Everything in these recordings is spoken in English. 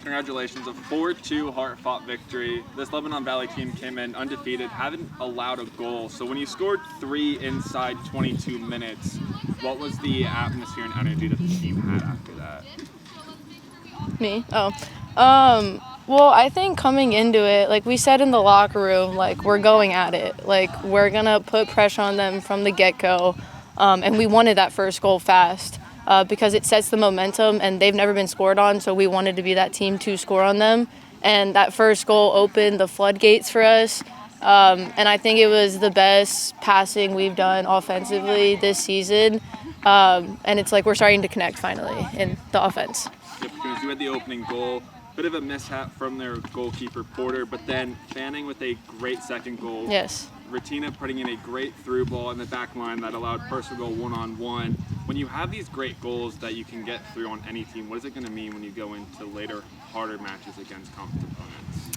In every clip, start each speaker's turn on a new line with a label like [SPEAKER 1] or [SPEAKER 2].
[SPEAKER 1] Congratulations, a 4-2 hard-fought victory. This Lebanon Valley team came in undefeated, haven't allowed a goal. So when you scored 3 inside 22 minutes, what was the atmosphere and energy that the team had after that?
[SPEAKER 2] Me? Well, I think coming into it, like we said in the locker room, like we're going at it. Like we're going to put pressure on them from the get-go. And we wanted that first goal fast because it sets the momentum, and they've never been scored on, so we wanted to be that team to score on them. And that first goal opened the floodgates for us. And I think it was the best passing we've done offensively this season. And it's like we're starting to connect finally in the offense.
[SPEAKER 1] Yeah, because you had the opening goal. Bit of a mishap from their goalkeeper, Porter, but then Fanning with a great second goal.
[SPEAKER 2] Yes.
[SPEAKER 1] Retina putting in a great through ball in the back line that allowed personal goal one-on-one. When you have these great goals that you can get through on any team, what is it going to mean when you go into later, harder matches against competent opponents?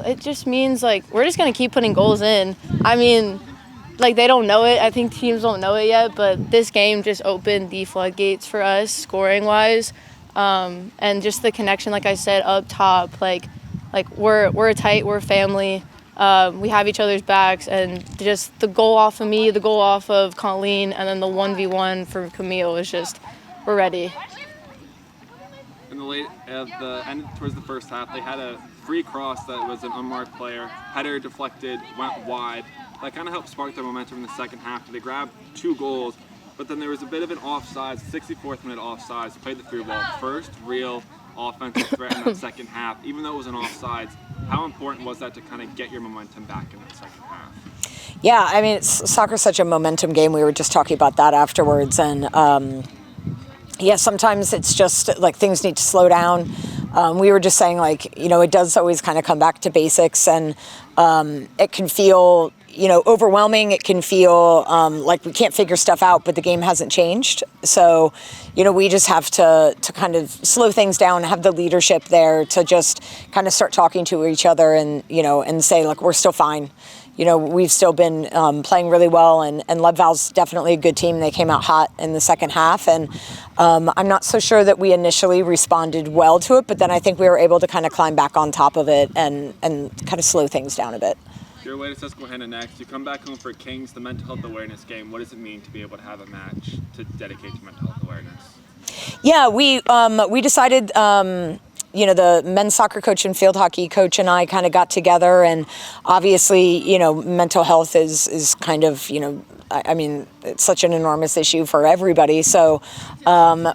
[SPEAKER 2] It just means like we're just going to keep putting goals in. I mean, like they don't know it. I think teams don't know it yet, but this game just opened the floodgates for us scoring-wise. And just the connection, like I said, up top, like we're tight, we're family, we have each other's backs, and just the goal off of me, the goal off of Colleen, and then the 1v1 for Camille is just, we're ready.
[SPEAKER 1] In the end towards the first half, they had a free cross that was an unmarked player, header deflected, went wide. That kind of helped spark their momentum in the second half. They grabbed 2 goals. But then there was a bit of an offsides, 64th minute offsides, played the through ball. First real offensive threat in that second half. Even though it was an offsides, how important was that to kind of get your momentum back in that second half?
[SPEAKER 3] Yeah, I mean, soccer's such a momentum game. We were just talking about that afterwards. And yeah, sometimes it's just like things need to slow down. We were just saying, like, you know, it does always kind of come back to basics, and it can feel, you know, overwhelming. It can feel like we can't figure stuff out, but the game hasn't changed. So, you know, we just have to kind of slow things down, have the leadership there to just kind of start talking to each other and, you know, and say, look, we're still fine. You know, we've still been playing really well, and Lev Val's definitely a good team. They came out hot in the second half, and I'm not so sure that we initially responded well to it, but then I think we were able to kind of climb back on top of it and kind of slow things down a bit.
[SPEAKER 1] You're away to Susquehanna next. You come back home for Kings, the mental health awareness game. What does it mean to be able to have a match to dedicate to mental health awareness?
[SPEAKER 3] Yeah, we decided, you know, the men's soccer coach and field hockey coach and I kind of got together, and obviously, you know, mental health is kind of, you know, I mean, it's such an enormous issue for everybody. So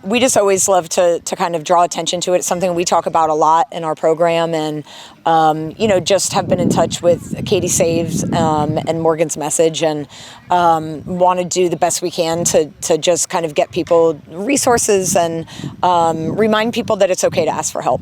[SPEAKER 3] we just always love to kind of draw attention to it. It's something we talk about a lot in our program, and, you know, just have been in touch with Katie Saves and Morgan's Message, and want to do the best we can to just kind of get people resources and remind people that it's okay to ask for help.